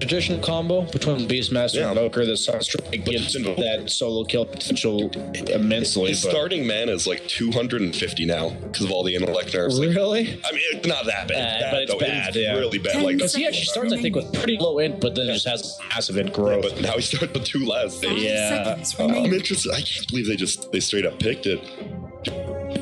traditional combo between Beastmaster and Invoker. The Sunstrike gives that solo kill potential immensely. His starting mana is like 250 now because of all the intellect nerfs. Really? I mean, it's not that bad, but it's bad. It's really bad. Like, because he actually starts, I think, with pretty low int, but then just has massive int growth. But now he starts with 2 last. Yeah. I'm interested. I can't believe they straight up picked it.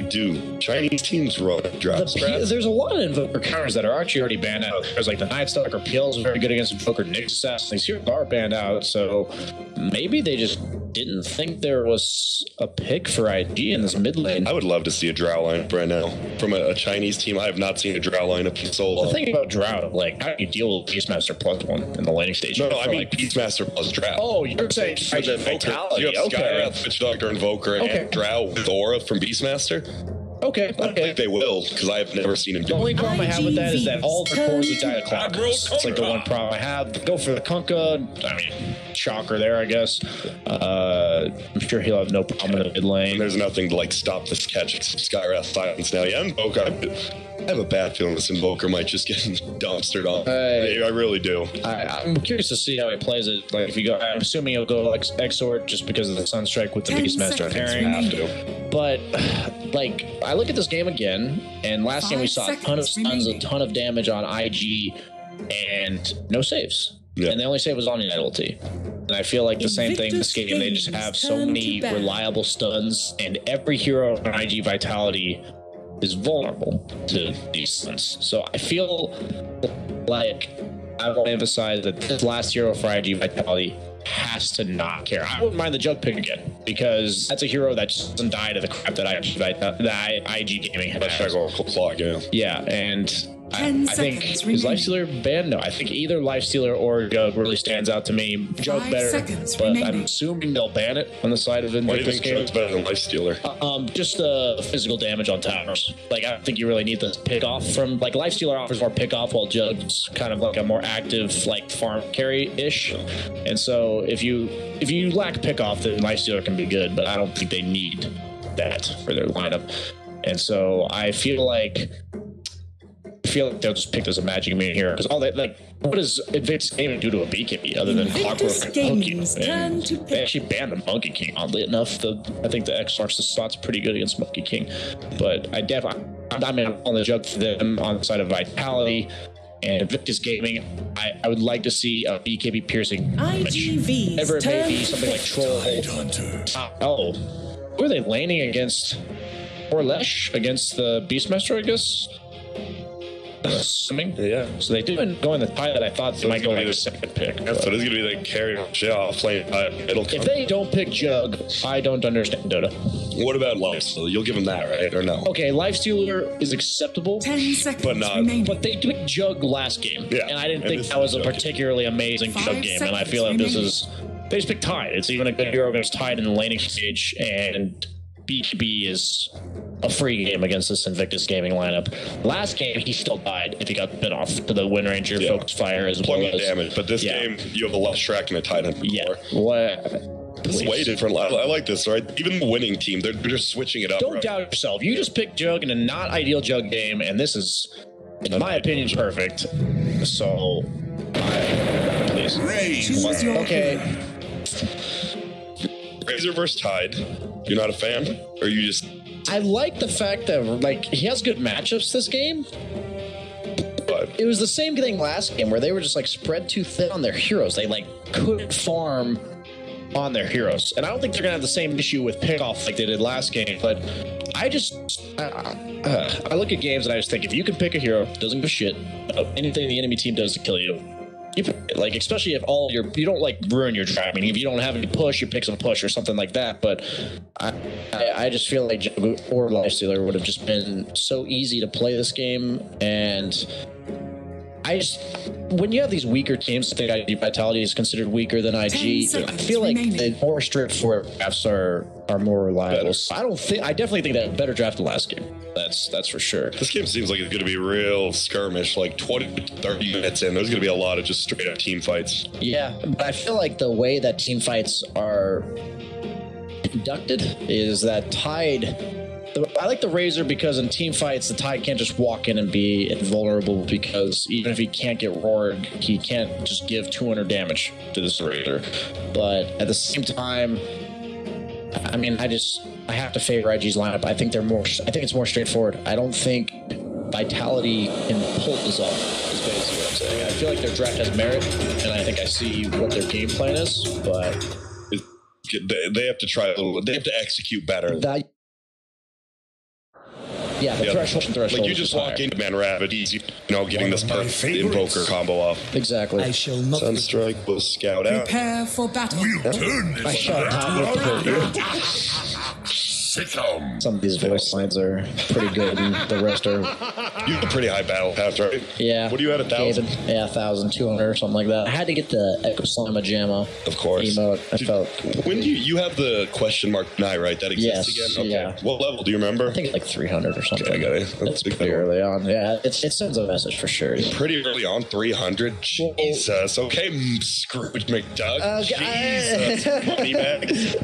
Dude, Chinese teams run drop strats. There's a lot of Invoker counters that are actually already banned out. There's like the Night Stalker PL is very good against Invoker. Nyx Assassins here are banned out, so maybe they just didn't think there was a pick for IG in this mid lane. I would love to see a Drow lineup right now from a Chinese team. I have not seen a Drow lineup in so long. The thing about Drow, like, how do you deal with Beastmaster +1 in the laning stage? No, I mean like, Beastmaster plus Drow. Oh, you're saying Vitality. You have Skywrath, Witch Doctor, Invoker, and Drow with Aura from Beastmaster. Okay. I think they will, because I have never seen him do it. The only problem I have with that is that all the cores would die to clock. It's like the one problem I have. Go for the Kunkka. I mean, shocker there, I guess. I'm sure he'll have no problem in the mid lane. And there's nothing to like stop this catch except Skywrath Silence now. Yeah, Invoker. I have a bad feeling this Invoker might just get dumpstered on. I really do. I'm curious to see how he plays it. Like, if you go, I'm assuming he'll go like Exort just because of the Sunstrike with the Beastmaster pairing. Have to. But like, I look at this game again, and last game we saw a ton of stuns, a ton of damage on IG, and no saves. Yeah. And the only save was on United ulti. And I feel like the same thing this game. They just have so many reliable stuns, and every hero on IG Vitality is vulnerable to these stuns. So I feel like I want to emphasize that this last hero for IG Vitality has to not care. I wouldn't mind the Jug pick again, because that's a hero that just doesn't die to the crap that IG Gaming has. Yeah, and I think is Lifestealer banned? No, I think either Lifestealer or Jug really stands out to me. Jug better, but I'm assuming they'll ban it on the side of Invictus. Why do you think Jug's better than Lifestealer? Just the physical damage on towers. Like, I don't think you really need the pick off from, like, Lifestealer offers more pick off, while Jug's kind of like a more active, like, farm carry-ish. And so if you lack pick off, then Lifestealer can be good, but I don't think they need that for their lineup. And so I feel like they'll just pick this a magic mean here, because all that, like, what does Invictus Gaming do to a BKB other than Clockwork Monkey? They actually banned the Monkey King, oddly enough. I think the X marks the spot's pretty good against Monkey King, but I'm on the Jug for them on the side of Vitality. And Invictus Gaming, I would like to see a BKB piercing damage. Ever it may be something like Troll. Oh, who are they laning against? Orlesh against the Beastmaster, I guess. Assuming. Yeah. So they didn't go in the tie that I thought they might go like the second pick. So this is going to be the carry off lane. If they don't pick Jug, I don't understand Dota. What about Lifestealer? You'll give them that, right? Or no? Okay, Lifestealer is acceptable. 10 seconds but not. remaining. But they picked Jug last game. Yeah. And I didn't think that was a particularly amazing Jug game. And I feel like this is... They just picked Tide. It's even a good hero against Tide in the laning stage. And BKB is a free game against this Invictus Gaming lineup. Last game, he still died if he got bit off to the Wind Ranger Focus Fire as well as damage. But this game, you have a less Shrek and a Titan. Yeah. What? It's way different. I like this, right? Even the winning team, they're just switching it up. Don't doubt yourself. You just picked Jug in a not ideal Jug game, and this is, in my opinion, perfect. So, please. Okay. Razor versus Tide. You're not a fan? Or you just... I like the fact that, like, he has good matchups this game. But it was the same thing last game where they were just, like, spread too thin on their heroes. They, like, couldn't farm on their heroes. And I don't think they're going to have the same issue with pickoff like they did last game. But I just... I look at games and I just think, if you can pick a hero, doesn't give a shit about anything the enemy team does to kill you, like, especially if you don't like ruin your drive. I mean, if you don't have any push, you pick some push or something like that. But I just feel like Jug or Lifestealer would have just been so easy to play this game. And when you have these weaker teams, I think IG Vitality is considered weaker than IG. I feel like the more straightforward drafts are more reliable. So I definitely think that better draft than last game. That's for sure. This game seems like it's going to be a real skirmish, like 20 to 30 minutes in. There's going to be a lot of just straight up team fights. Yeah, but I feel like the way that team fights are conducted is that Tide, I like the Razor because in team fights, the Tide can't just walk in and be invulnerable, because even if he can't get roared, he can't just give 200 damage to this Razor. But at the same time, I mean, I have to favor IG's lineup. I think it's more straightforward. I don't think Vitality can pull this off, is basically what I'm saying. I feel like their draft has merit, and I think I see what their game plan is, but they have to try a little. They have to execute better. The threshold. Like, you just walk into Man Rabbit, easy, getting this Invoker combo off. Exactly. I shall not Sunstrike will scout out. prepare for battle. We'll turn this I shot Todd with the hurt you. Some of these voice lines are pretty good, and the rest are... You have a pretty high battle path, right? Yeah. What do you at, 1,000? Yeah, 1,200 or something like that. I had to get the Echo Slama Jamma of course. emote. I felt... When do you have the question mark Nye, right? That exists again? Okay. Yeah. What level do you remember? I think it's like 300 or something. Okay, It's pretty early on. Yeah, it sends a message for sure. Pretty early on, 300. Jesus. Okay, Scrooge McDuck. Jesus. Money bags.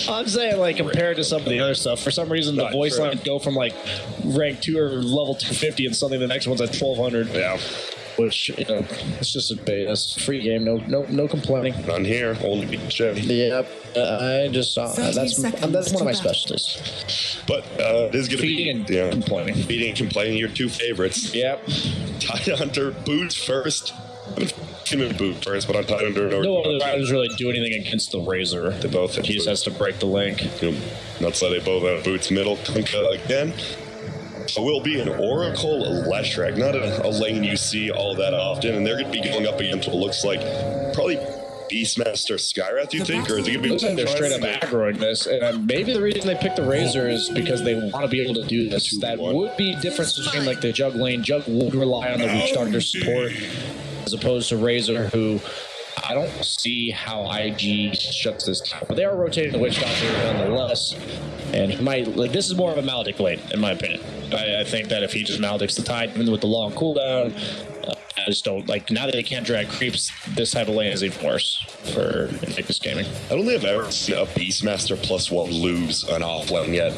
I'm saying, like, compared to some of the other stuff, for some reason the voice lines go from like rank 2 or level 250 and suddenly the next one's at 1,200. Yeah. Which, it's just a beta. It's a free game. No complaining. None here. Only beat shit. Yep. I just saw that's one of my specialties. But it is going to be feeding and complaining. Feeding and complaining, your two favorites. Yep. Tide Hunter boots first. I'm going to boot first, but on Tide Hunter. No other riders really do anything against the Razor. They both have He just has to break the link. That's why they both have boots middle. Kunkka again. So will be an Oracle Leshrac, not a lane you see all that often, and they're going to be going up against what looks like probably Beastmaster Skywrath, you think? Or is it going to be... Looks like they're straight up aggroing this, and maybe the reason they picked the Razor is because they want to be able to do this. That would be difference between like the Jug lane. Jug would rely on the Witch Doctor support, as opposed to Razor, who... I don't see how IG shuts this down, but they are rotating the Witch Doctor nonetheless, and he might, like, this is more of a Maledict lane, in my opinion. I think that if he just Maledicts the Tide, even with the long cooldown, I just don't, like, now that they can't drag creeps, this type of lane is even worse for Invictus Gaming. I don't think I've ever seen a Beastmaster +1 lose an off lane yet.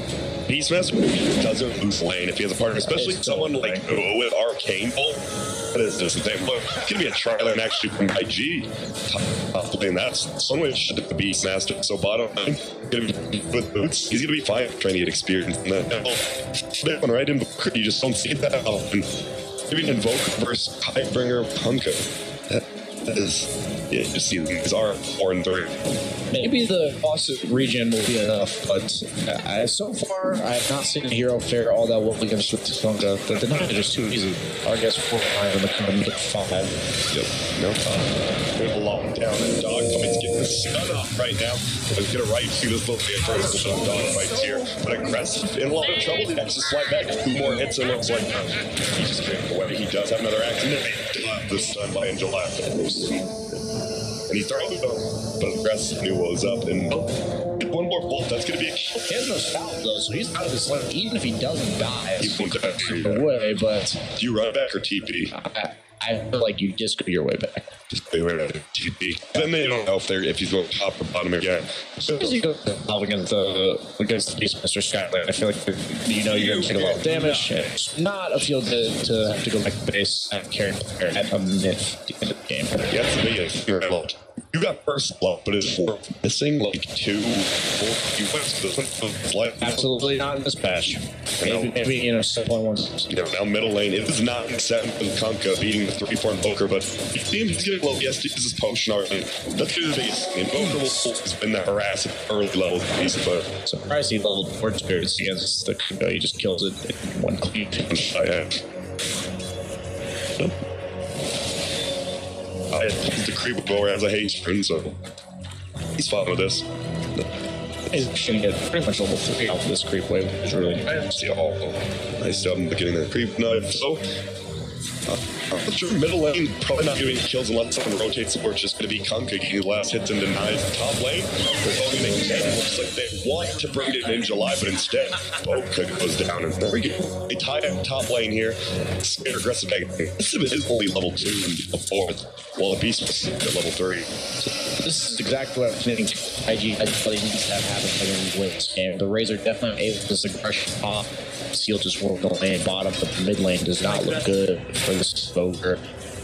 Beastmaster doesn't lose lane if he has a partner, especially someone like with Arcane Bolt. That is just the thing. Look, it's going to be a trial and actually from IG. And that's one way to shut the Beastmaster. So bottom line, going to be with boots, he's going to be fine trying to get experience in that. That one, right? Invoker, you just don't see that often. Even Invoker versus Tidebringer Kunkka. That is, yeah, you just see these are 4 and 3. Maybe the Faucet region will be enough, but so far I have not seen a hero fare all that well against with Kunkka. The deny is just too easy. Our guess 4-5 and the Kunkka get 5. Yep, no. We have a lockdown and dog coming to get this gun off right now. Let's get it right. See this little bit first. Dog fights here, but aggressive. In a lot of trouble. He has to slide back. 2 more hits and looks like he's just getting away. He does have another accident. This time by Angela. And he's throwing it up, but aggressive new was up, and one more bolt, that's going to be a kill. He has no stout though, so he's out of his lane. Even if he doesn't die, He's away, but... Do you run back or TP? I feel like you just go your way back. Just go right at TP. Then they don't know if he's going top or bottom again. So as you go against the Beastmaster Skyline, I feel like you're going to take a lot of damage. It's not a feel good to have to go back to base and carry player at a myth at the end of the game. Yeah, that's the biggest thing. You got first love, but it's missing like 2 full like absolutely not in this patch. Maybe 7.1. Now middle lane, it is not 7 with Kunkka beating the 3-4 Invoker, but you see him, he's getting low. Yes, this is potion already. That's the biggest thing. Invoker has been that harassing early level piece, but surprised he leveled Word Spirits against the Kunkka. He just kills it in one cleave. The creep will go around as a haste friend, so he's fine with this. He's going to get pretty much level 3 off this creep wave. It's really nice. I still haven't been getting that creep knife, so Middle lane, probably not getting kills unless someone rotates or it's just going to be Kunkka getting the last hits and denies the top lane. They're only making it looks like they want to bring it in July, but instead, Boka goes down. And there we go. They tie up top lane here. Scared aggressive back. This is only level 2 and the 4th, while the Beast was at level 3. This is exactly what I think IG.VITALITY needs to have happen to win this game. The Razor definitely able to this aggression off. Seal just worked the lane bottom, but the mid lane does not look good for this Boker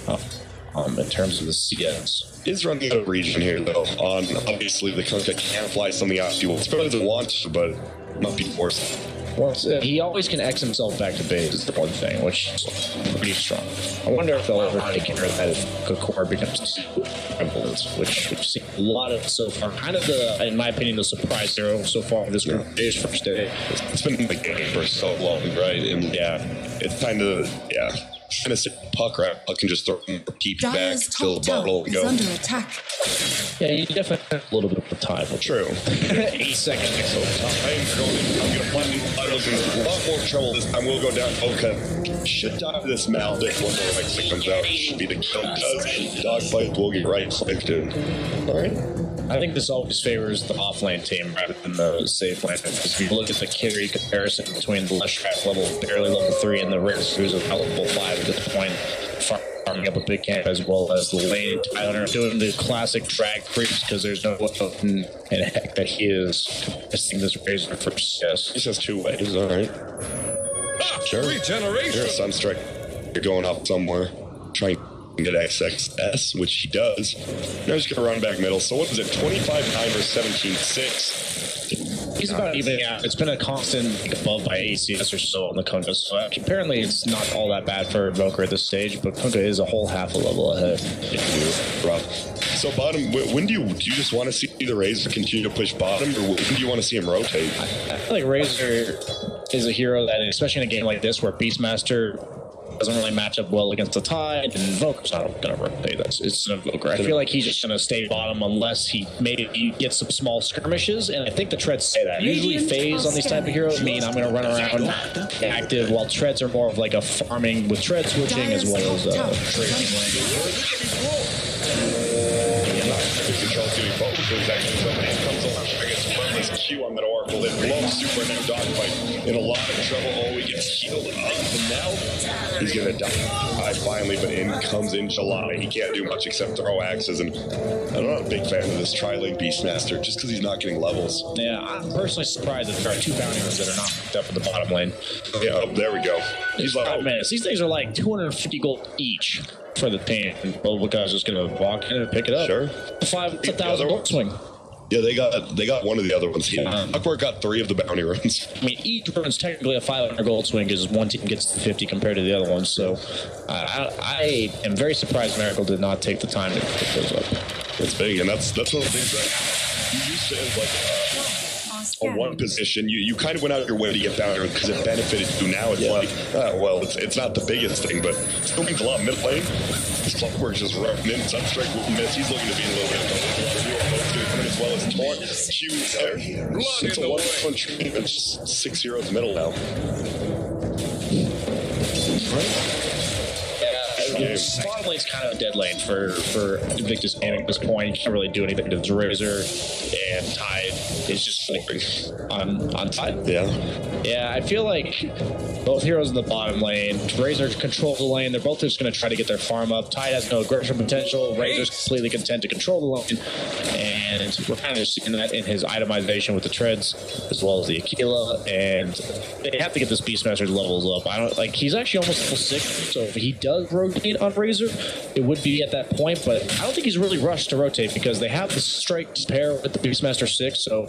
in terms of the CS. Is running out of region here, though. Obviously, the Kunkka can fly something out. He probably doesn't want to, but not be forced. Well, he always can X himself back to base is the one thing, which is pretty strong. I wonder if they'll ever take care of that if Kakor becomes prevalent, which we've seen a lot of so far. Kind of the, in my opinion, the surprise hero so far this day's first day. It's been in the game for so long, right? And yeah, it's kind of, kind of sit puck, right? Puck can just throw him keep back, fill the bottle, and go. Under attack. Yeah, you definitely have a little bit of time. True. 8 seconds. So I'm going to find a lot more trouble this time. We'll go down. Okay. Should die to this Maldic when the next comes out. Should be the kill because dogfight will get right clicked in. Alright. I think this always favors the offlane team rather than the safe lane. Because if you look at the carry comparison between the Leshrac level, barely level 3, and the Rares who's a level 5 at this point, farming up a big camp as well as the lane. Tyler doing the classic drag creeps because there's no weapon in heck that he is missing this Razor for CS. He says 2 ways, alright. Sure. Regeneration. You're a Sunstrike. You're going off somewhere. Trying to get XXS, which he does. Now he's going to run back middle. So what is it? 25-9 or 17-6? He's about evening out. It's been a constant above by ACS or so on the Kunkka. So apparently it's not all that bad for Invoker at this stage, but Kunkka is a whole half a level ahead. Rough. So bottom, when do you just want to see the Razor continue to push bottom, or when do you want to see him rotate? I feel like Razor is a hero that, especially in a game like this where Beastmaster doesn't really match up well against the Tide, and Invoker's not going to rotate. It's an Invoker. I feel like he's just going to stay bottom unless he maybe gets some small skirmishes, and I think the Treads say that. Usually phase on these type of heroes mean I'm going to run around active, while Treads are more of like a farming with Tread switching as well as trading lane. Control's getting both because actually somebody comes along and gets firmless Q on that Oracle. It blows super in that dogfight. In a lot of trouble. Oh, he gets healed up, and now he's gonna die finally. But in comes in July. He can't do much except throw axes, and I'm not a big fan of this tri-lane Beastmaster just because he's not getting levels. Yeah, I'm personally surprised that there are 2 bounties that are not picked up in the bottom lane. Yeah, oh, there we go. He's like, 5 minutes. These things are like 250 gold each for the team. Well, because just gonna walk in and pick it up. Sure. It's a 1,000 gold swing. Yeah, they got one of the other ones. Duckwork got 3 of the bounty runs. I mean, each run's technically a 500 gold swing because one team gets to 50 compared to the other one. So I am very surprised Miracle did not take the time to pick those up. It's big, and that's one of the things that you used to have, like on one position, you kind of went out of your way to get down there because it benefited you. Now it's like, well, it's not the biggest thing, but it still means a lot. Mid lane, this Clockwork's just running in. Sunstrike will miss. He's looking to be a little bit of as well as Taunt. Q's there. It's a 1-1 tree. It's 6 heroes middle now. Bottom lane's kind of a dead lane for Invictus Gaming at this point. You can't really do anything to the Razor, and Tide is just on Tide. Yeah, I feel like both heroes in the bottom lane. Razor controls the lane. They're both just going to try to get their farm up. Tide has no aggression potential. Razor's completely content to control the lane, and we're kind of just seeing that in his itemization with the Treads as well as the Aquila. And they have to get this Beastmaster's levels up. I don't like. He's actually almost level 6, so if he does rotate on Razor, it would be at that point, but I don't think he's really rushed to rotate because they have the strike pair with the Beastmaster 6, so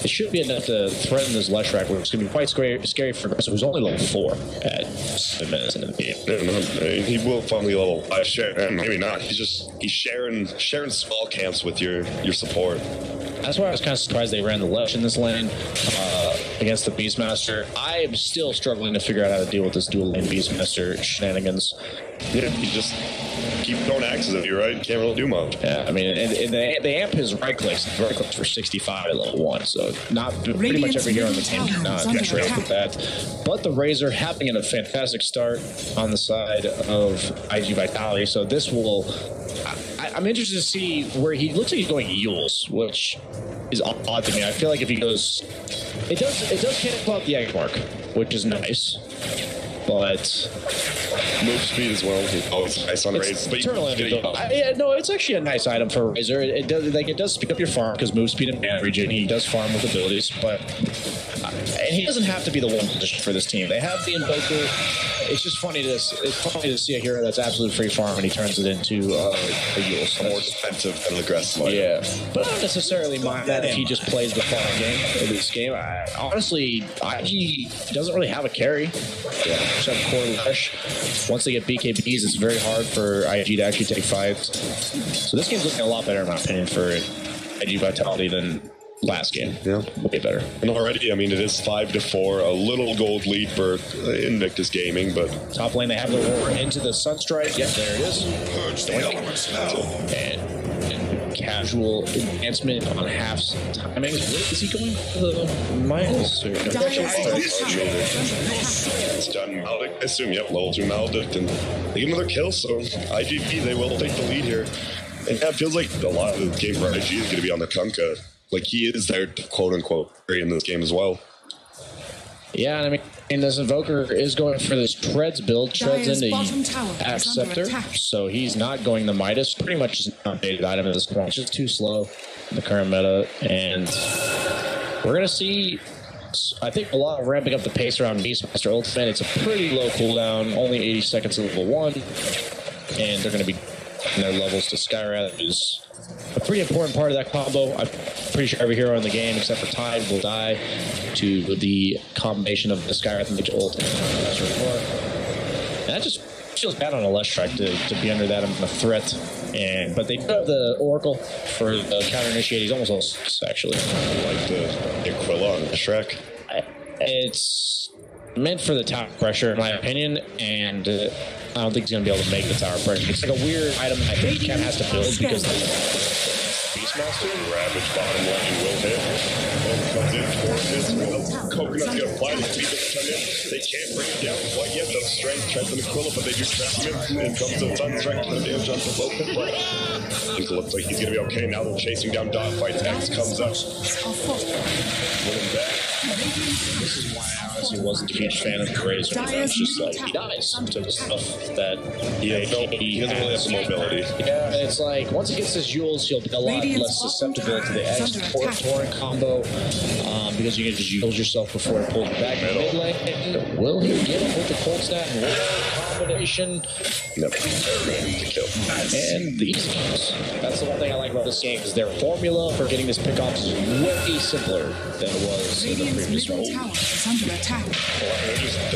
it should be enough to threaten this Leshrac, which is going to be quite scary for Aggressive, who's only level 4 at 7 minutes into the game. He will finally level 5 share, maybe not. He's sharing small camps with your support. That's why I was kind of surprised they ran the Lesh in this lane. against the Beastmaster. I am still struggling to figure out how to deal with this dual lane Beastmaster shenanigans. Yeah, you just keep throwing axes at you, right? You can't really do much. Yeah, I mean, and they amp his right clicks for 65 at level 1, so not pretty much every hero on the team cannot trade with that. But the Razor having a fantastic start on the side of IG.VITALITY, so this will... I'm interested to see where he looks like he's going Yules, which is odd to me. I feel like if he goes... It does cancel out the X mark, which is nice, but... Move speed as well. He's always nice on Razor. But yeah, no, it's actually a nice item for Razor. It does pick up your farm because move speed and mana regen. He does farm with abilities, but and he doesn't have to be the one position for this team. They have the Invoker. It's just funny to see a hero that's absolute free farm and he turns it into a Yule. More defensive than aggressive. Yeah, but I don't necessarily mind that if he just plays the farm game in this game. Honestly, IG doesn't really have a carry. Yeah, except Core Lash. Once they get BKBs, it's very hard for IG to actually take fights. So this game's looking a lot better, in my opinion, for IG.VITALITY than last game. Yeah. Way better. And already, I mean, it is 5-4, a little gold lead for Invictus Gaming, but... Top lane, they have the roar into the Sunstrike. Yep, there it is. And casual advancement on half's timings. What is he going for the minus? It's done Maldic. I assume, yep, level 2 Maldic, and they get another kill, so IGP, they will take the lead here. And yeah, it feels like a lot of the game for IG is going to be on the Kunkka. Like, he is their quote-unquote in this game as well. Yeah, and I mean, this Invoker is going for this Treads build. Treads into Acceptor, so he's not going the Midas. Pretty much just an updated item at this point. It's just too slow in the current meta, and we're going to see, I think, a lot of ramping up the pace around Beastmaster Ultimate. It's a pretty low cooldown, only 80 seconds at level 1, and they're going to be in their levels to Skywrath, which is a pretty important part of that combo. I'm pretty sure every hero in the game, except for Tide, will die to the combination of the Skywrath and the ult. And that just feels bad on a Leshrac to be under that amount of threat. But they do have the Oracle for the counter initiate. He's almost all 6, actually. I like the Aquila on Leshrac. It's meant for the tower pressure, in my opinion, and I don't think he's going to be able to make the tower pressure. It's like a weird item I think Ken has to build because the Beastmaster Ravage bottom lane will hit. Comes in, forces, Coconut's gonna fly, the speed doesn't come in. They can't bring it down quite yet, though. Strength tries to Aquila, but they do trap him. And comes the Sunstrike, the damage on the Loken, but it looks like he's gonna be okay. Now they're chasing down dogfights. X comes up. Winning back. This is why I honestly wasn't a huge fan of the Razor. It's just like, he dies to the stuff that he doesn't really have the mobility. Yeah, and it's like, once he gets his Yules, he'll be a lot less susceptible to the X Torrent combo, because you can just use yourself before it pulls you back in mid lane. Will he get it with the cold snap and combination? Nope. To kill. And the easy kills. That's the one thing I like about this game, is their formula for getting this pick off is way simpler than it was in the previous one. They're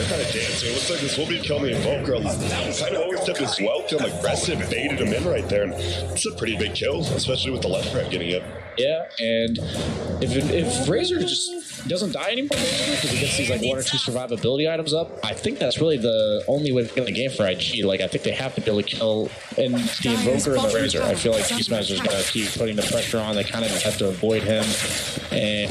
kind of dancing. It looks like this will be killing the Invoker a lot. Kind of always took this welcome, aggressive, baited him in right there, and it's a pretty big kill, especially with the left rep getting it. Yeah, and if Razor just doesn't die anymore because he gets these like 1 or 2 survivability items up, I think that's really the only way to get the game for IG. Like, I think they have to be able to kill and the Invoker and the Razor. I feel like Beastmaster's gonna keep putting the pressure on. They kind of have to avoid him, and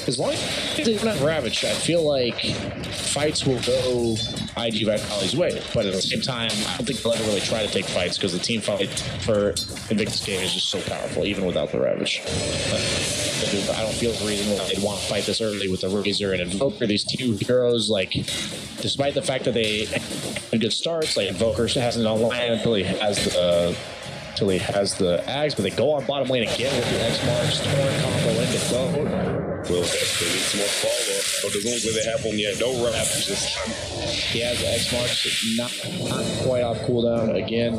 as long as they don't have Ravage, I feel like fights will go IG.VITALITY's way. But at the same time, I don't think they'll ever really try to take fights because the team fight for Invictus game is just so powerful, even without the Ravage. I don't feel the reason why they'd want to fight this early with the Razor and Invoker. These two heroes, like, despite the fact that they have good starts, like Invoker hasn't online until he has the Ags, but they go on bottom lane again with the X marks, Torrent combo into go. Will hit. They need some more follow-up. But there's only way they have one yet. No wrap. He has the X marks, not quite off cooldown again.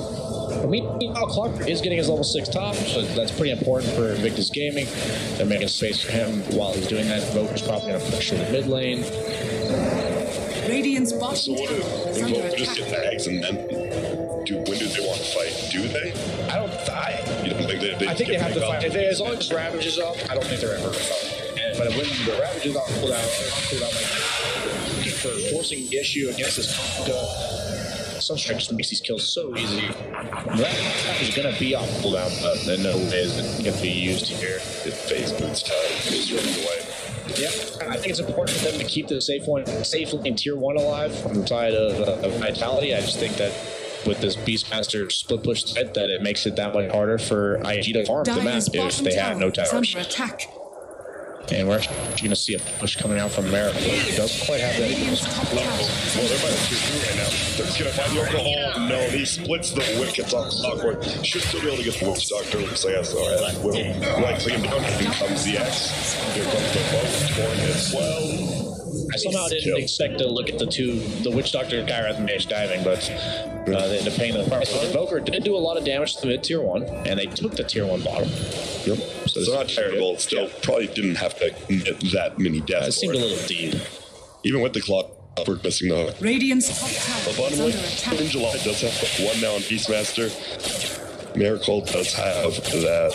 I mean, Clark is getting his level 6 top, so that's pretty important for Invictus Gaming. They're making space for him while he's doing that. Invoker's probably going to push to the mid lane. Radiant's bottom so what do Invoker just get the eggs and then when do they want to fight? Do they? You don't think they I think they have to fight. As long as Ravage is up, I don't think they're ever going to fight. but when the Ravage is on cooldown, like for forcing the issue against this Sunstrike just makes these kills so easy. That is going to be off cooldown, but in no way is it going to be used here. It phase boots time. It's running away. Yeah, I think it's important for them to keep the safely in tier 1 alive on the side of Vitality. I just think that with this Beastmaster split push threat, that it makes it that much harder for IG to farm the map if they had no towers. And we're actually going to see a push coming out from MERK. It doesn't quite have that. Well, they're by the 2-2 right now. They're just going to find the alcohol. No, he splits the wickets on Clockwork. Should still be able to get the Witch Doctor. Looks like that's all right. Will likely him down. Here comes the X. Here comes the boat. Torn as well. I somehow didn't expect to look at the Witch Doctor guy at the mage diving, but they ended up paying the price. The Invoker did do a lot of damage to the mid tier 1, and they took the tier 1 bottom. Yep. So it's not terrible. Still, probably didn't have to get that many deaths. It seemed a little deep. Even with the Clockwork missing the hook. Radiant's top tower. The bottom lane in July does have one now on Beastmaster. Miracle does have that.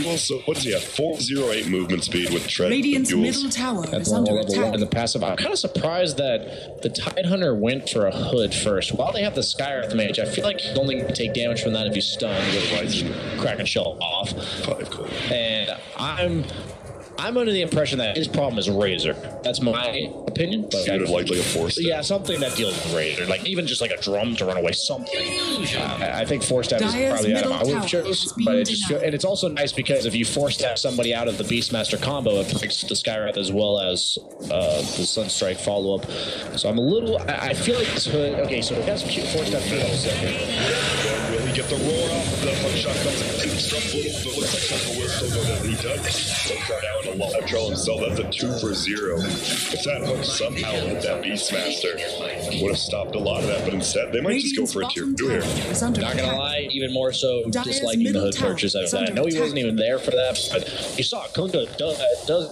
Also, what does he have? 408 movement speed with Tread. Radiant's middle tower is under level attack. 1 in the passive. I'm kind of surprised that the Tidehunter went for a hood first. While they have the Skywrath Mage, I feel like you only take damage from that if you stun. Otherwise, you crack and shell off. 5 gold. And I'm under the impression that his problem is Razor. That's my opinion. But you would have liked like a force. Yeah, something that deals with Razor. Like even just like a drum to run away, something. I think force stab is probably out of my would have chose. But it just and it's also nice because if you force stab somebody out of the Beastmaster combo, it breaks the Skywrath as well as the Sunstrike follow up. So I'm a little. I feel like this hood. Okay, so it has force stab for Will he get the roar off? The hook shot comes in. It's struck little, but looks like something we're still going to be done. So cut out a lot of troll himself. That's a 2 for 0. If that hook somehow hit that Beastmaster, would have stopped a lot of that, but instead they might just go for a tier 2 here. Not gonna lie, even more so disliking the hood purchase of that. I know he wasn't even there for that, but you saw Kunga does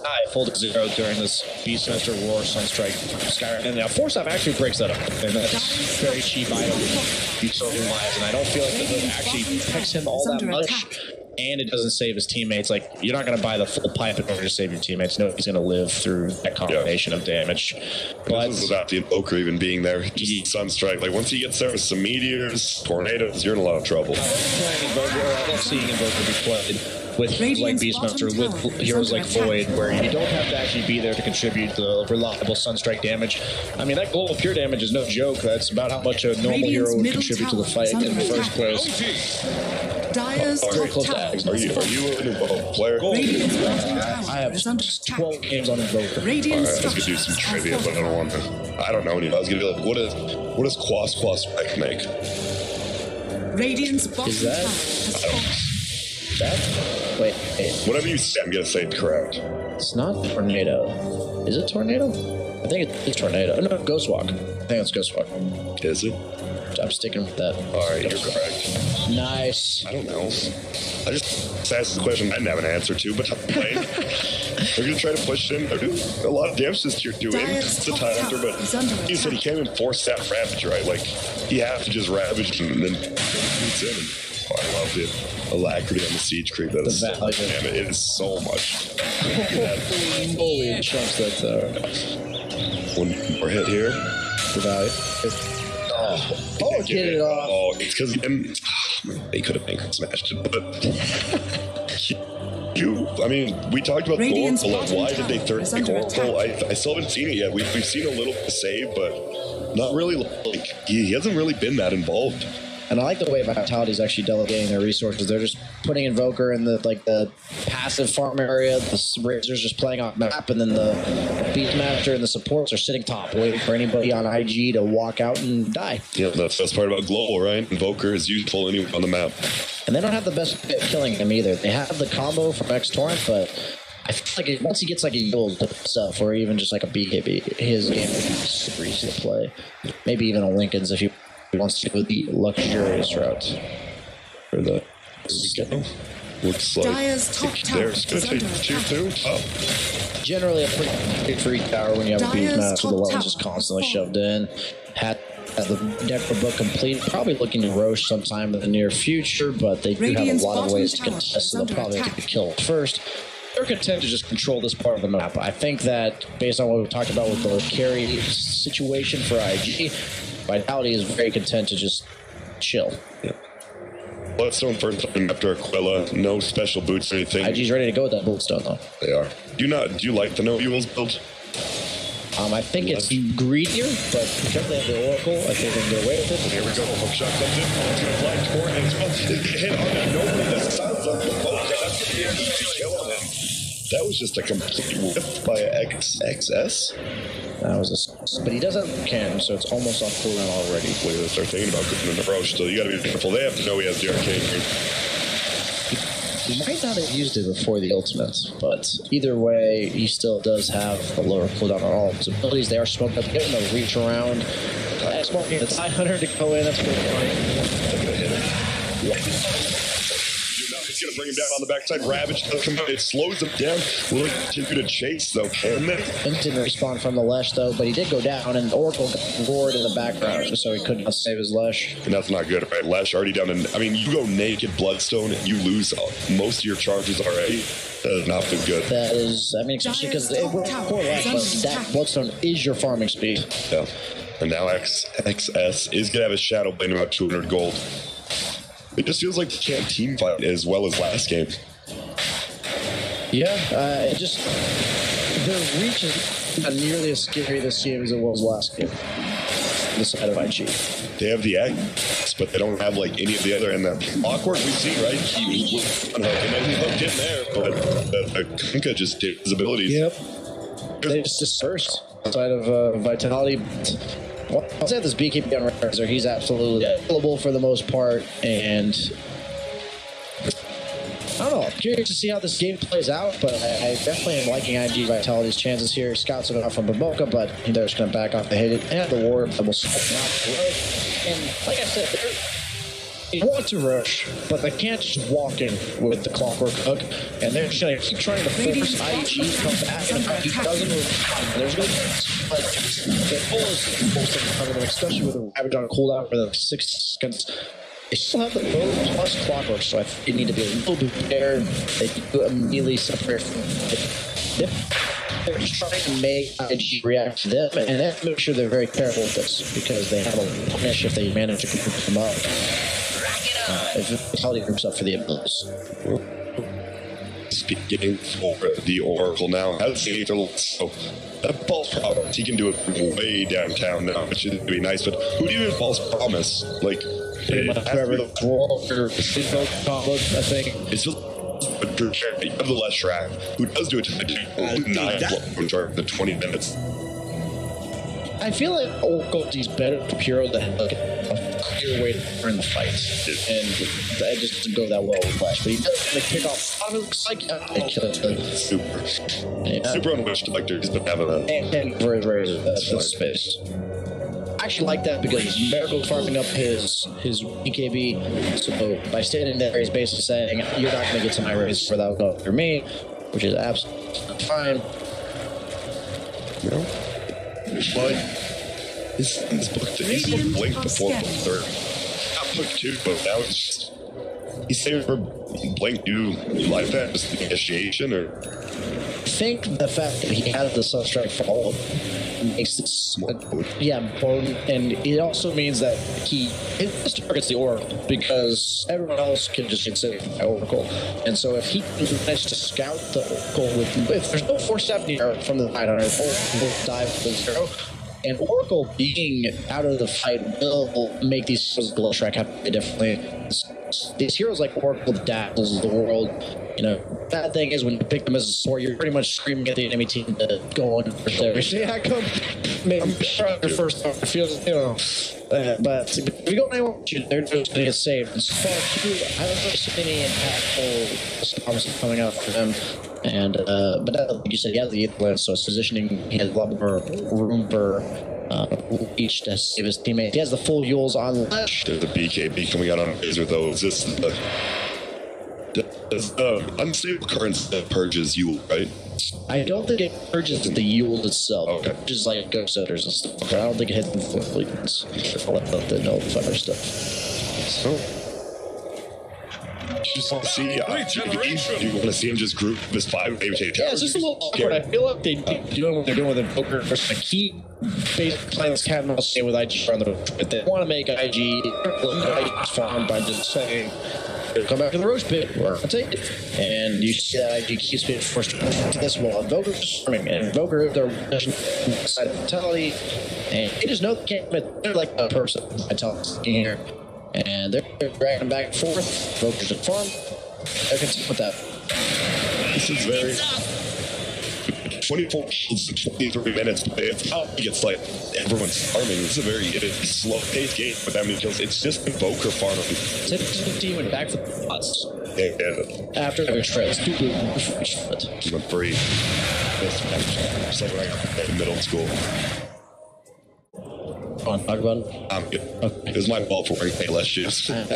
die full to 0 during this Beastmaster Roar Sunstrike Skyrim, and now Force actually breaks that up, and that's very cheap item utility-wise, and I don't feel like the hood actually protects him all that much. And it doesn't save his teammates. Like, you're not going to buy the full pipe in order to save your teammates. No, he's going to live through that combination of damage. But this is without the Invoker even being there. Just Sunstrike. Like, once he gets there with some meteors, tornadoes, you're in a lot of trouble. I love seeing Invoker be played with like Beastmaster, with heroes like Void, where you don't have to actually be there to contribute the reliable Sunstrike damage. I mean, that global pure damage is no joke. That's about how much a normal hero would contribute to the fight in the first place. Dyer's very close to Axe. Are you an Invoker player? I have 12 games on Invoker. Alright, I was gonna do some trivia, but I don't want to. I don't know any. I was gonna be like, what does Quas Spec make? Radiant's bottom Is that? tower is That? Wait. Whatever you say, I'm gonna say it correct. It's not Tornado. Is it Tornado? I think it's Tornado. Oh, no, Ghostwalk. I think it's Ghostwalk. Is it? I'm sticking with that. Alright, you're correct. Nice. I don't know. I just asked the question I didn't have an answer to, but I'm playing. They're going to try to push him. They're doing a lot of damage this tier 2 in. It's a Tidehunter, but he said he can't even force that Ravage, right? Like, he has to just Ravage and then beats in. And, I love the alacrity on the siege creep. That is so, damn it is so much. Holy chunks that tower. One more hit here. The value. Oh, get it off. Oh, it's because they could have been smashed it, but I mean, we talked about Oracle. Like, why did they third pick Oracle? I still haven't seen it yet. We've seen a little save, but not really. Like he hasn't really been that involved. And I like the way Vitality's actually delegating their resources. They're just putting Invoker in the passive farm area. The Razor's just playing off map, and then the Beastmaster and the supports are sitting top, waiting for anybody on IG to walk out and die. Yeah, that's the best part about Global, right? Invoker is useful anywhere on the map. And they don't have the best bit killing him either. They have the combo from X-Torrent, but I feel like once he gets like a yield stuff, or even just like a B-hit, his game is super easy to play. Maybe even a Lincoln's if he wants to go the luxurious route for the looks like Dyer's top tower there's going to take tier 2 up. Generally a pretty big free tower when you have a Beastmaster. The level's just constantly shoved in. Has the deck for book complete. Probably looking to Roche sometime in the near future, but they do have a lot of ways to contest, so they'll probably have to kill first. they're content to just control this part of the map. I think that based on what we talked about with the carry situation for IG, Vitality is very content to just chill. Yeah. Bloodstone first time after Aquila, no special boots or anything. IG's ready to go with that Bloodstone though. They are. Do you like the no fuels build? I think it's greedier, but because they have the Oracle, I think they can get away with it. Here we go. Hook shot comes in. It's going to fly toward him as well. Hit on that. Nobody. That sounds like the boat. That's going to be an easy kill on him. That was just a complete whiff by XS. That was a... But he does have cannon, so it's almost off cooldown already. Wait, let's start thinking about cooking an approach. So you got to be careful. They have to know he has the arcade. He might not have used it before the ultimate, but either way, he still does have a lower cooldown on all of his abilities. They are smoked up, getting a reach around. Smoking the TIE Hunter to go in, that's pretty funny. They're going to hit him. Yeah. It's going to bring him down on the backside. Ravage does come out. It slows him down. Will it continue to chase, though? Can they? Didn't respawn from the Lesh, though, but he did go down, and Oracle got roared in the background, so he couldn't save his Lesh. And that's not good, right? Lesh already down. And I mean, you go naked Bloodstone, and you lose most of your charges already. That has not been good. That is, I mean, especially because it will core Lesh, but that Bloodstone is your farming speed. Yeah. And now XS is going to have a Shadow Blade about 200 gold. It just feels like you can't team fight as well as last game. Yeah, it just... Their reach is not nearly as scary this game as it was last game. The side of IG. They have the X, but they don't have like any of the other. And that awkward we see, right? He unhooked, and then he hooked in there, but the Kunkka just did his abilities. Yep. They just dispersed outside of Vitality. Well, I'll say this BKB on Razor, he's absolutely available for the most part, and I don't know, I'm curious to see how this game plays out, but I definitely am liking IG Vitality's chances here. Scouts it out from Baboka, but they're just going to back off the hit and the ward that will stop the road. And like I said, they want to rush, but they can't just walk in with the Clockwork Hook, and they're just going to keep trying to force IG to come back, and if he doesn't, there's going to be but the goal is forcing to come in, especially with a Ravage on cooldown for the 6 seconds. They still have the bow plus Clockwork, so I think they need to be a little bit prepared. They do immediately separate from it. They're just trying to make IG react to them, and they have to make sure they're very careful with this, because they have a punish if they manage to group them up. If Vitality groups up for the abilities. Speaking for the Oracle now, has the Aether, so that false promise, he can do it way downtown now, which would be nice, but who do you even false promise? Like, whoever the I think. It's just you have the less track, who does do it to the 20 minutes. I feel like Oracle is better for Puro than like a clear way to earn the fight, and that just doesn't go that well with Flash. But he does like pick off. It looks like Super unwished collector. He's been having a and for his razor. That's space. I actually like that because Miracle's farming up his BKB. So by standing there, he's basically saying, "You're not going to get to my race without going through me," which is absolutely fine. You know. But he's booked Blink before third. Not booked 2, but now it's just he's saving for Blink. Do you like that? Just the initiation, or I think the fact that he has the Sunstrike follow makes this and it also means that his targets the Oracle, because everyone else can just get saved by Oracle, and so if he managed to scout the Oracle if there's no 470 from the 900, Oracle will dive to 0. And Oracle being out of the fight will make these Glow Track happen differently. These heroes like Oracle, the Dazzles of the world, you know, bad thing is when you pick them as a sword, you're pretty much screaming at the enemy team to go on for service. Yeah, come. I'm sure your first time feels, you know. But if you go anywhere, they're just going to get saved. And so far, I don't really see any impactful problems coming out for them. And but like you said, he has the Aether Lens, so his positioning, he has a lot more room for each to save his teammates. He has the full Yules on Lash. There's the BKB coming out on Razor, though. Is this unstable currents that purges Yule, right? I don't think it purges the Yule itself. Okay. It just like Ghost Eaters and stuff. I don't think it hits the full fleets. I'll let the no fire stuff. So just want to see IG. You want to see him just group this 5 maybe take Yeah, it's just a little awkward. I feel like they're doing what they're doing with Invoker versus a key basically playing this cat and mouse game with IG on the but they want to make IG farm by just saying come back to the roach pit. We're gonna take it. And you see that IG keeps being forced to this wall. Invoker's farming. And Invoker, they're side of Vitality. And they just know they can't commit. They're like a person. Vitality here. And they're dragging them back and forth. Invoker's at farm. They're content with that. This is very 24 kills in 23 minutes. It's like everyone's farming. It's a very slow-paced game with that many kills. It's just Invoker farming. Team went back for the pots. Yeah. After having shreds, two went free. Just like when I got in middle school. Come on, talk about it. I'm good. Okay. It was my fault for wearing Payless shoes. But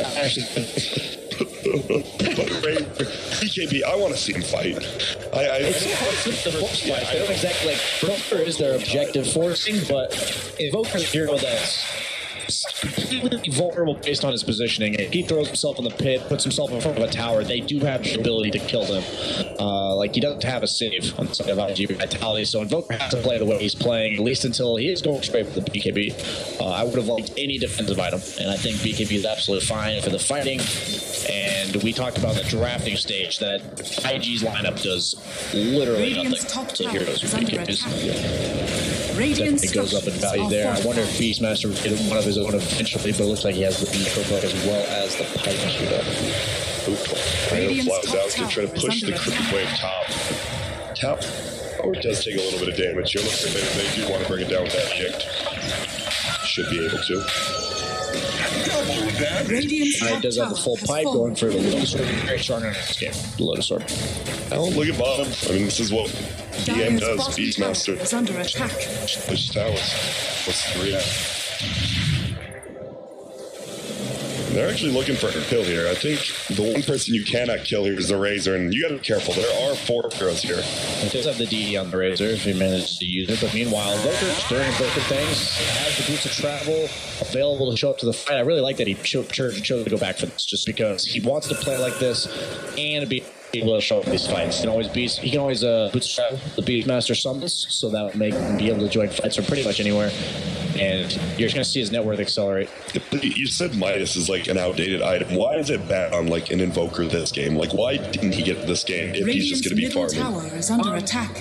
BKB, I want to see him fight. It's the force fight. I don't exactly like. Invoker is their objective forcing, but Invoker is a hero that's completely vulnerable based on his positioning. If he throws himself in the pit, puts himself in front of a tower, they do have the ability to kill him. Like, he doesn't have a save on the side of IG.VITALITY, so Invoker has to play the way he's playing, at least until he is going straight for the BKB. I would have liked any defensive item, and I think BKB is absolutely fine for the fighting. And we talked about the drafting stage that IG's lineup does literally nothing to heroes with BKBs. It goes up in value there. I wonder if Beastmaster would get one of his own eventually, but it looks like he has the Necro book as well as the Pipe Shooter. Flies out to try to push the creep wave top. Or it does take a little bit of damage. It looks like they do want to bring it down with that eject. Should be able to. It does have the full pipe going for the Lotus Sword. Very strong in this game, the Lotus Sword. Oh, look at bottom. I mean, this is what DM does. Beastmaster. Is under attack. Push towers. What's 3 They're actually looking for a kill here. I think the one person you cannot kill here is the Razor, and you gotta be careful. There are 4 heroes here. It does have the DE on the Razor if he manages to use it, but meanwhile, Invoker's doing Invoker things, has the boots of travel, available to show up to the fight. I really like that he chose to go back for this, just because he wants to play like this and be able to show up these fights. He can always boots of travel, the Beastmaster summons, so that would make him be able to join fights from pretty much anywhere. And you're just going to see his net worth accelerate. You said Midas is like an outdated item. Why is it bad on like an Invoker this game? Like, why didn't he get this game if he's just going to be farming? Tower is under attack.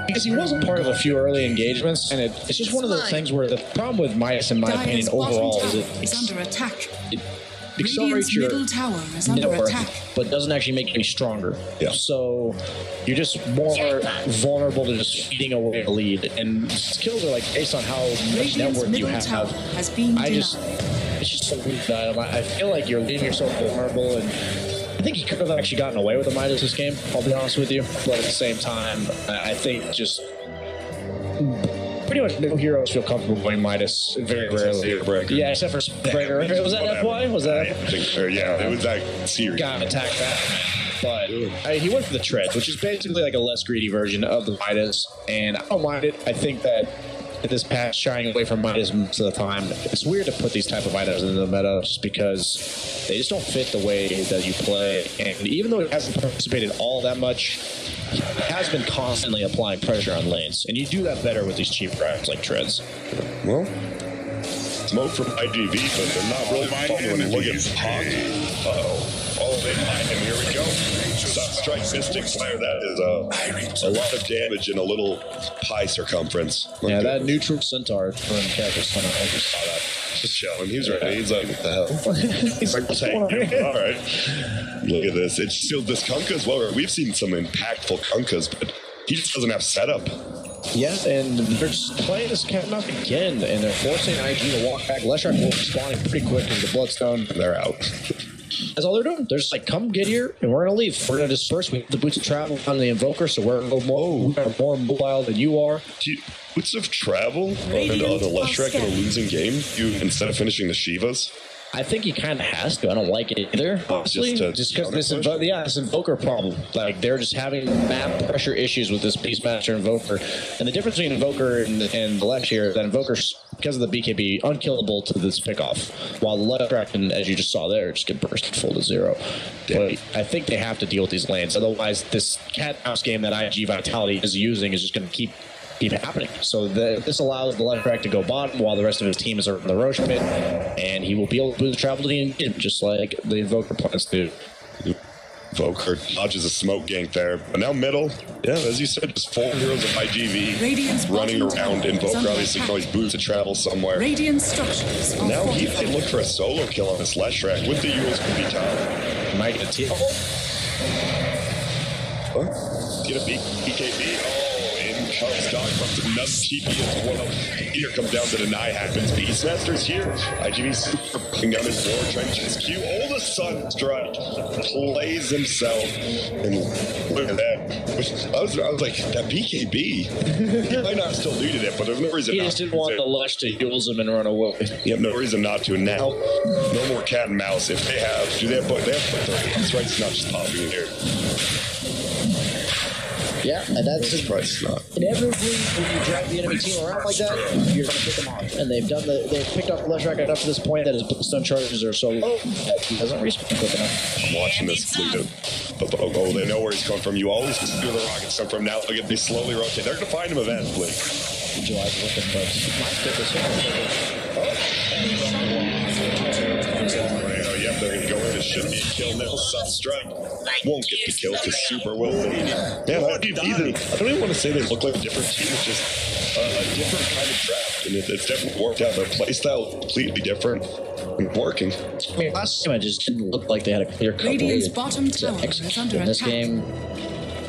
Because he wasn't part of a few early engagements, and it's just one of those things where the problem with Midas, in my opinion, overall, is it under attack. It accelerates your net worth, but doesn't actually make you any stronger. Yeah. So you're just more vulnerable to just feeding away a lead, and skills are like based on how much net worth you have. It's just so weak that I feel like you're leaving yourself vulnerable, and I think he could have actually gotten away with the Midas this game, I'll be honest with you. But at the same time, I think just pretty much no heroes feel comfortable playing Midas. Very rarely. Yeah, except for Breaker. Was that FY? Was that? I think, yeah, it was that series. Got him attacked that. But he went for the Treads, which is basically like a less greedy version of the Midas, and I don't mind it. I think that this patch shying away from Midas most of the time, it's weird to put these type of items into the meta just because they just don't fit the way that you play. And even though it hasn't participated all that much, he has been constantly applying pressure on lanes. And you do that better with these cheap items like Treads. Well, smoke from IGV, but they're not really following. Look at Hawk. Oh, they find him. Here we go. Strike Mystic Flare. That is a lot of damage in a little pie circumference. Yeah, that neutral Centaur from character center. I just saw that. Just chilling. He's ready. He's like, what the hell? He's like, all right. Look at this. It's still this Kunkka as well. We've seen some impactful Kunkas, but he just doesn't have setup. Yeah, and they're just playing this cat map again, and they're forcing IG to walk back. Leshrac will responding pretty quick into the Bloodstone. They're out. That's all they're doing. They're just like, come get here, and we're going to leave. We're going to disperse. We have the boots of travel on the Invoker, so we're more mobile than you are. Boots of travel on a Leshrac in a losing game, instead of finishing the Shivas? I think he kind of has to. I don't like it either, honestly. Just because this Invoker problem. Like, they're just having map pressure issues with this Beastmaster Invoker. And the difference between Invoker and the Lesh here is that Invoker because of the BKB, unkillable to this pickoff. While the left track, and as you just saw there, just get bursted full to 0. But I think they have to deal with these lanes. Otherwise, this cat mouse game that IG Vitality is using is just going to keep happening. So this allows the left track to go bottom while the rest of his team is around the Roche mid, and he will be able to boost travel to the end, just like the Invoker plans to. Invoker dodges a smoke gank there. But now middle, yeah, as you said, just 4 heroes of IGV running around. Invoker obviously can always boost to travel somewhere. Radiant structures. Now he can look for a solo kill on this left track with the Euros could be top. Might get a team. Get a BKB. Comes down from another TP as well. Here comes down to deny happens. Beastmaster's here. IGV super putting down his war, trying to chase Q. All the sun strike plays himself. And look at that. I was like, that BKB. He might not have still needed it, but there's no reason he not just didn't want the Lush to use him and run away. Yep, no reason not to. And now, no more cat and mouse. If they have, they have put their hands right. It's not just popping here. Yeah, and that's inevitably when you drag the enemy team around like that, you're going to pick them off. And they've picked off the left track enough to this point that his stun charges are so low that he doesn't respawn quick enough. I'm watching this fleet. Oh, they know where he's coming from. You always see where the rockets come from. Now look at they slowly rotate. They're going to find him eventually. JUAL's looking, but might stick this Yep, they're going to go in. It should be a kill now. Sunstrike won't get the kill because Super will. Man, I don't even want to say they look like a different team. It's just a different kind of draft. And it's definitely worked out. Their playstyle completely different and working. I mean, last time it just didn't look like they had a clear cut way to execute. In this game,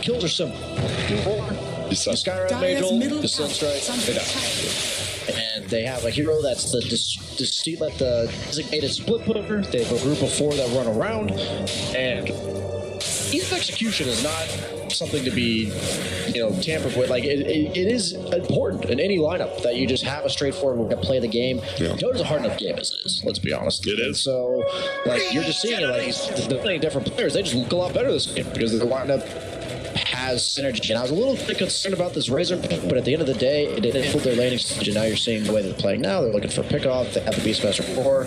kills are simple. The Skyrim Major, the Sunstrike, and they have a hero that's the designated split pusher. They have a group of 4 that run around, and ease of execution is not something to be, tampered with. Like it is important in any lineup that you just have a straightforward way to play the game. Yeah. Dota's a hard enough game as it is. Let's be honest. It is. So, like you're just seeing it. Like they're playing different players. They just look a lot better this game because their lineup has synergy. And I was a little bit concerned about this Razor pick, but at the end of the day, it enabled their laning stage, and now you're seeing the way they're playing now. They're looking for pickoff. They have the Beastmaster 4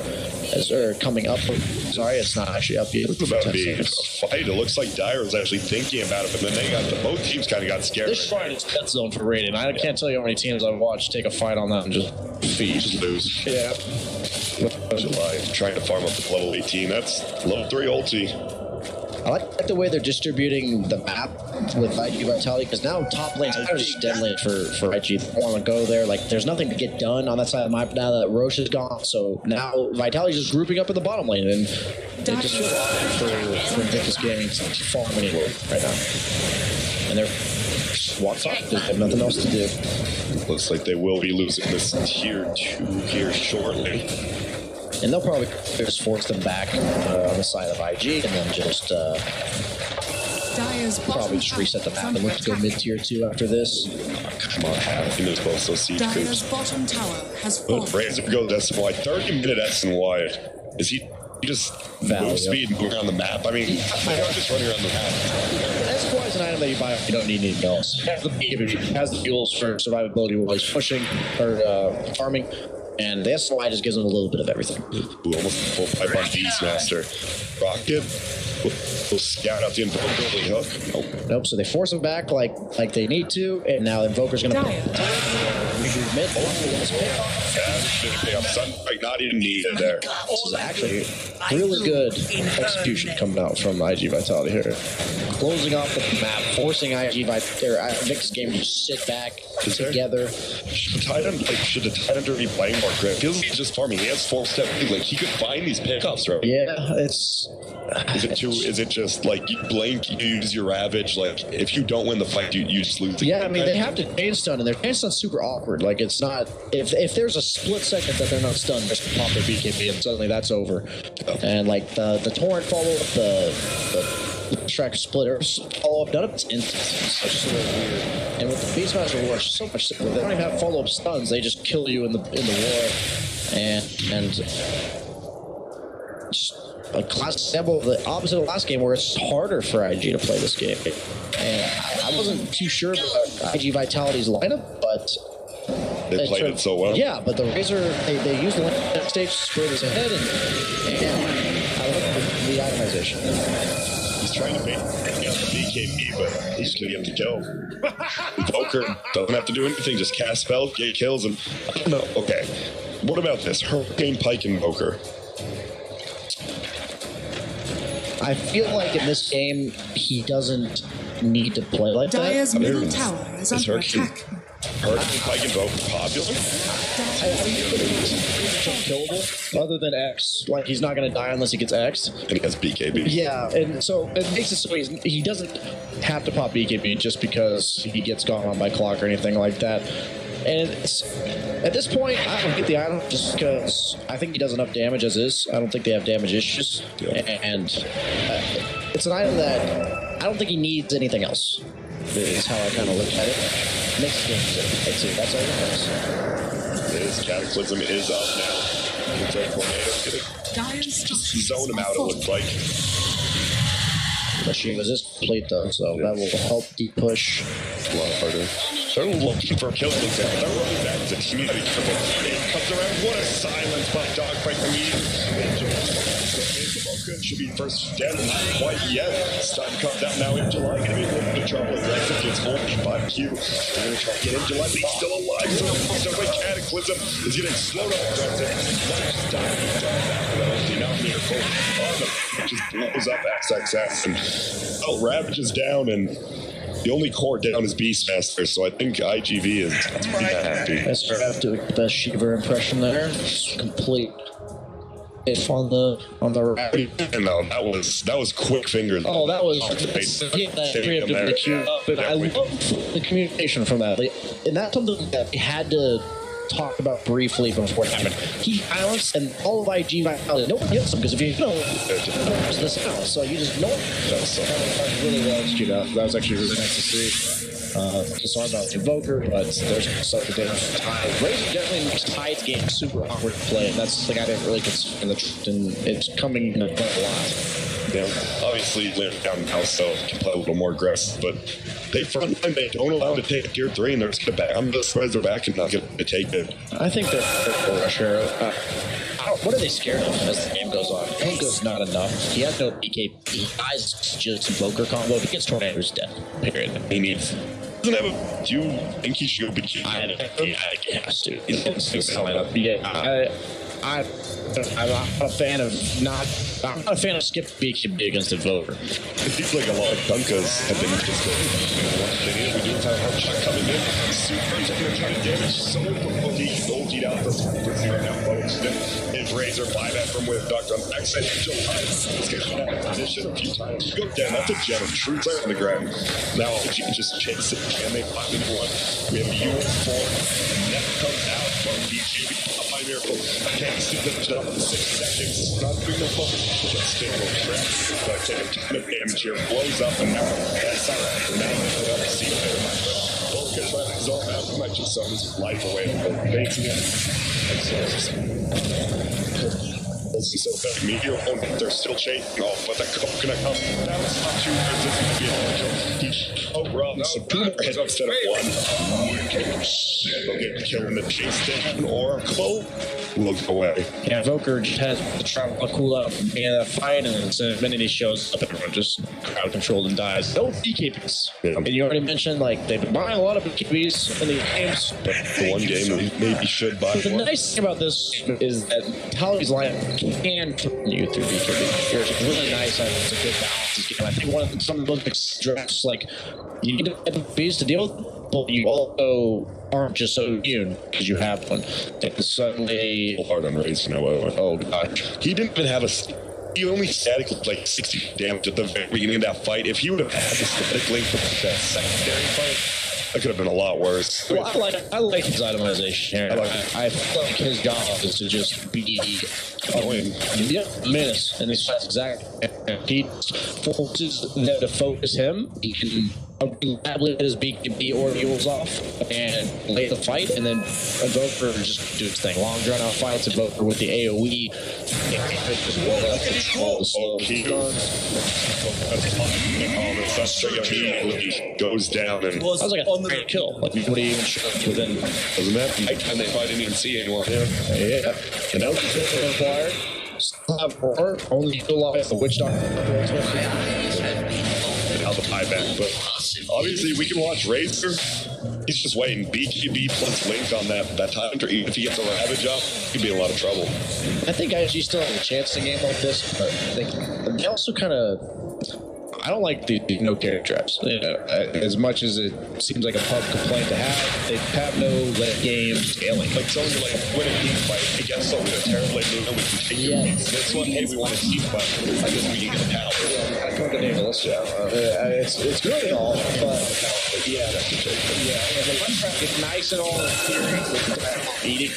as they're coming up. Sorry, it's not actually up yet. It's about to be a fight. It looks like Dire was actually thinking about it, but then they got both teams kind of got scared. This fight is death zone for Raiden. I can't tell you how many teams I've watched take a fight on that and just feed. Just lose. Yeah. July trying to farm up to level 18. That's level 3 ulti. I like the way they're distributing the map with IG Vitality, because now top lane's just dead lane for IG. They want to go there. Like, there's nothing to get done on that side of the map now that Roche is gone. So now Vitality's just grouping up in the bottom lane, and it just feels awkward for Invictus Gaming to farm anywhere right now. And they're walks off. They have nothing else to do. Looks like they will be losing this tier 2 here shortly. And they'll probably just force them back on the side of IG, and then just probably just reset the map and look to go mid-tier 2 after this. Come on, half in this both so siege Dire's bottom tower has fallen. Razor goes SNY, 30-minute SNY. Is he just move speed and go around the map? I mean, they're just running around the map. SNY is an item that you buy if you don't need anything else. It has the fuels for survivability while he's pushing or farming. And the SNY just gives them a little bit of everything. Ooh, almost a full pipe on Beastmaster. Rocket. We'll scout out the Invoker hook. Nope, so they force him back like they need to, and now Invoker's gonna pay off. Sunlight not even needed there. This is actually really good execution coming out from IG Vitality here. Closing off the map, forcing Invictus Game to sit back together. Should the Titan be playing more grip? Feels like he's just farming. He has 4-step. Like he could find these pickups, right? Yeah, it's. Is it just like you blink, you use your Ravage? Like if you don't win the fight, you just lose. Yeah, I mean they have to chain stun, and their chain stun's super awkward. Like it's not if there's a split second that they're not stunned, just pop their BKB, and suddenly that's over. And like the torrent follow up, the track splitter follow up, none of it's instant. It's just a little weird. And with the Beastmaster War, it's so much simpler. They don't even have follow up stuns; they just kill you in the war, and just a classic example of the opposite of last game where it's harder for IG to play this game. And I wasn't too sure about IG Vitality's lineup, but They played it so well. Yeah, but the Razor, they used the left stage to spur this ahead, and I love the itemization. He's trying to bait the BKB, but he's going to get the kill. Invoker doesn't have to do anything, just cast spells, get kills, and I don't know. Okay, what about this? Hurricane Pike Invoker. I feel like in this game, he doesn't need to play like Dire's that. middle tower is under attack. Hurricane Pike Invoker popular? I think it's unkillable, other than X. Like, he's not going to die unless he gets X. And he has BKB. Yeah, and so it makes it so he doesn't have to pop BKB just because he gets gone on by clock or anything like that. And at this point, I don't get the item just because I think he does enough damage as is. I don't think they have damage issues. Yeah. And it's an item that I don't think he needs anything else, is how I kind of look at it. Next game, that's it. That's all it does. His Cataclysm is up now. Looks like Tornado's going to zone him out, it looks like. But she was this plate though, so that will help the push. A lot harder. They're looking for kills. They're running back to community. It comes around. What a silence by Dogfight from Eden. Should be first dead, not quite yet. Stun comes out now in July. Gonna be a little bit of trouble. Aggressive gets hold by Q. They're gonna try to get in July, but he's still alive. So the Cataclysm is getting slowed up. Just blows up XXS and Ravage is down, and the only core down is Beastmaster, so I think IGV is pretty happy. That's right. The best Shiva impression there. Just complete. If on the right. No, that was quick fingers. Oh, that was preemptively queued up, and I love the communication from that. And that's something that we had to talk about briefly before it happened. He balanced, and all of IG.VITALITY, no one gets him because if you know, there's this out, so you just know. That's really well executed. That was actually really nice to see. Sorry about the Invoker, but there's such a difference. Razor definitely makes Tide's game super awkward to play, and that's something I didn't really consider in the truth, and it's coming into play a lot. Yeah, obviously they're down now, so can play a little more aggressive, but they frontline, they don't allow them to take tier 3, and they're just gonna back. I'm just surprised they're back and not gonna take it. I think they're sure. What are they scared of as the game goes on? Invoker's not enough. He has no BK. He dies just Invoker combo. If he gets Tornado's death. Period. He needs. Do you think he should be? I has to. I'm not a fan of I'm not a fan of skip BKB against Invoker. It seems like a lot of Dunkas have been just we do have a hard shot coming in. Super is going to try to damage so ultied out the zero now, folks. If Razor buyback from with Dr. Max and July, he's going to come out of position a few times. Go down, that's a gem of truth right on the ground. Now, if you can just chase it, can they 5-1? We have a U4, and that comes out from BKB. By miracle, I can't see the jump in 6 seconds. Not doing no focus, just stay on track. But taking a ton of damage here, blows up, and now that's all right. Now put up a seat there, my friend. Focus on his own out. He might just sell his life away with the base again. So Meteor opponent, they're still chasing off, but the coconut comes down. It's not too resistant to be able to kill. Oh, wrong. So 2 more hits instead of 1. They'll get the kill in the chase down, or Clo looks away. Yeah, Invoker just has the travel cool out from being in that fight, and then as many of these shows up, everyone just crowd controlled and dies. No BKBs. Yeah. And you already mentioned, like, they've been buying a lot of BKBs in the games. But the one game that maybe should buy. The nice thing about this is that Tali's lineup can turn you through BKB. It's really nice. It's a good balance. I think some of the most drafts, like, you need BKBs to deal with, but you also aren't just so immune because you have one. And suddenly, hard on Razor now. Oh god, he didn't even have a. He only static like 60 damage at the very beginning of that fight. If he would have had the static link for that secondary fight, that could have been a lot worse. Well, I like his itemization here. I feel like his job is to just be Yeah, menace, and that's exactly. He forces them to focus him. He can reliably let his BKB or Mules off and lay the fight, and then Invoker just do its thing. Long drawn out fights, Invoker with the AoE. Goes down and that was like a great kill. Like, what do you even show within? Wasn't that nighttime? They probably didn't even see anyone. Yeah. And that was the required. Have or only utilize the Witch Doctor. Now the buyback, but obviously we can watch Razor. He's just waiting. BKB plus Link on that Hydra. Even if he gets a Ravage up, he'd be in a lot of trouble. I think IG still has a chance in a game like this, but they also kind of. I don't like the no carry traps. You know, as much as it seems like a pub complaint to have, they have no late game scaling. Like someone like win a team fight against someone with a terrible move, we can take your beats. This one, hey, we want a team fight. I guess we can get a power. Yeah, I come to name this. It's good and all, but yeah, it's nice and all in theory. Eating,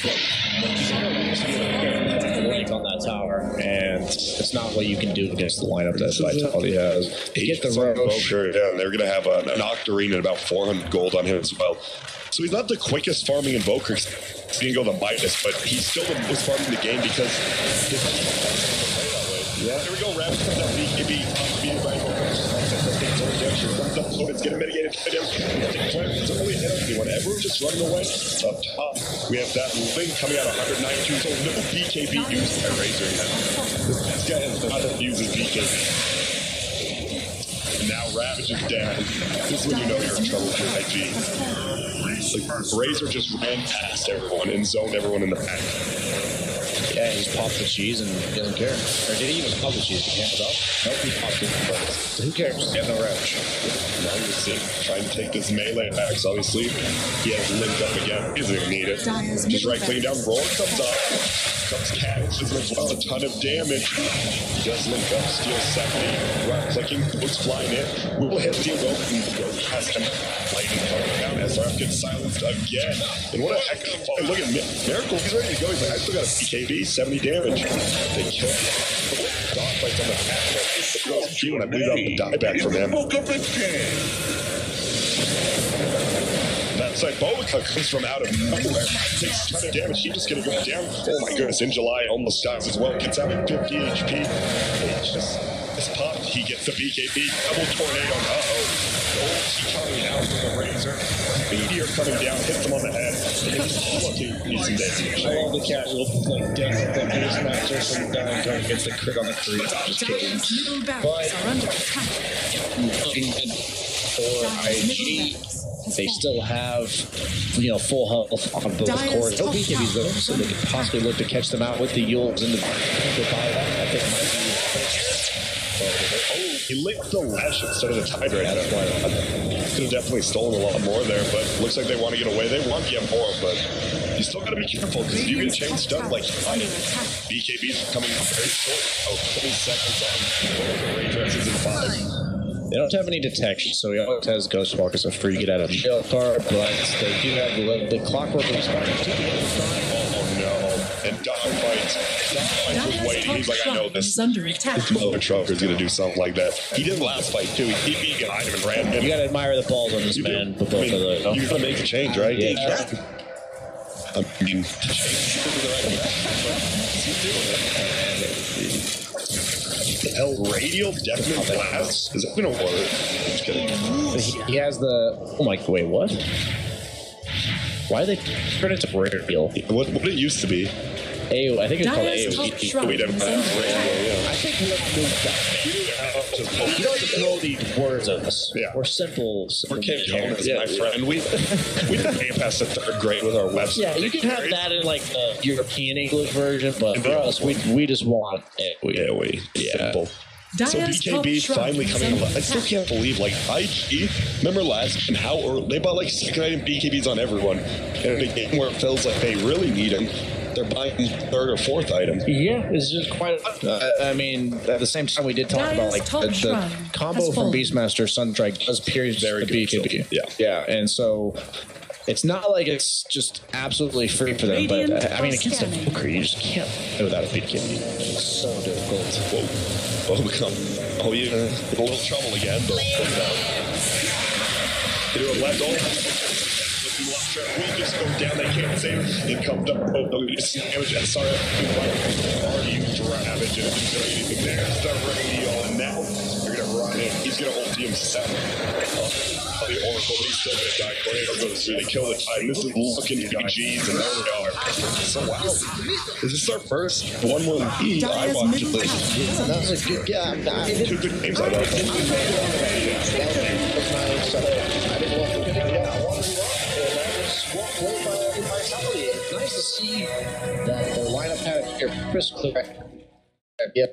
on that tower, and it's not what you can do against the lineup that Vitality has. Get the Roche. Yeah, and they're going to have an Octarine and about 400 gold on him as well. So he's not the quickest farming Invoker. He can go the Midas, but he's still the most farming in the game because here we go, Ravage comes out, BKB, beaten by Invoker. It's getting mitigated. It's only hit anyone. Everyone's just running away. Up top, we have that Link coming out 192, so no BKB used by Razor yet. This guy has not used his BKB. Now Ravage is down. This is when you know you're in trouble with your IG. Like, Razor just ran past everyone and zoned everyone in the back. Yeah, he's popped the cheese and he doesn't care. Or did he even pop the cheese? He can't stop? Nope, he popped it. So who cares? He has no Ravage. Now he's trying to take this melee back, so obviously he has linked up again. He doesn't even need it. Just right clicking down, roll comes up. Comes KAOS, as well, a ton of damage. He does link up, steal 70. Right clicking, boots flying in. Will hit the Invoke and go past him. Lightning coming down. SRF gets silenced again. And what a heck of a fight. Look at Miracle, he's ready to go. He's like, I still got a PKB, 70 damage. They kill him. Dog fights on the back. And I bleed out the dieback from him. That's like Bovica comes from out of nowhere. Takes a ton of damage. He's just going to go down. Oh my goodness. In July almost dies as well. Gets out at 50 HP. It's just this pop. He gets the BKB. Double tornado. He coming out with the Razor. Meteor coming down. Hits him on the head. And he's looking. He's in dead. I love the casual like death that base matches from down turn gets the crit on the creep. Just kidding. But looking good for IG. They still have, full health on both cores. No BKBs though, so they could possibly look to catch them out with the Yules and the buyback. I think it might be. He licked the lash instead of the tide right now. Could have definitely stolen a lot more there, but looks like they want to get away. They want to get more, but you still got to be careful because you get chain stuck like BKBs coming very short. 20 seconds on the Rangers in 5. They don't have any detection, so he always has Ghostwalk as a free get out of jail card, but they do have the clockwork response. Oh no. And Dogfight was waiting. He's like, I know this. This mother trucker is going to do something like that. He did last fight too. He beat behind him and ran him. You got to admire the balls on this man. You got to make the change, right? Yeah. I mean, the change is the right direction. He's doing it. Hell, radial definite blast? Is that gonna work? I'm just kidding. He has the. Oh my. Wait, what? Why they turn it to radial? What did it used to be? I think it's called AOE. We never had radial, I think we moved that. You don't have to know these words of us. Yeah. We're simple. We're campiones, my friend. We didn't pay past the 3rd grade with our website. Yeah, you can have that in like the European English version, but for us, we just want AOE. Simple. So BKB finally coming alive. I still can't believe, like, IG, remember last and how early, they bought like 2nd item BKBs on everyone. And in a game where it feels like they really need them, they're buying 3rd or 4th item. Yeah, it's just quite. I mean, at the same time, we did talk about like the combo from Beastmaster Sunstrike does pierce the BKB. Yeah, and so It's not like it's just absolutely free for them, but I mean, against a Poker, you just can't play without a beat kit. It's so difficult. Whoa. Oh, you're in a little trouble again, but do a left ult. Will just go down, they can't save. It comes up. Oh, no, it's damage. Sorry, you ravage it. Didn't do anything there. Start running the on now. You're gonna run it. He's gonna ult himself. The Oracle, but he's still gonna die. Tornado goes through. They kill the Titan. This is looking GG's, and there we are. So wow, is this our first 1-1 I watched it. That was a good game. Two good games. I know. I didn't want to get it. I wanted to walk away by vitality. It's nice to see that the lineup had a crisp clear. Yep.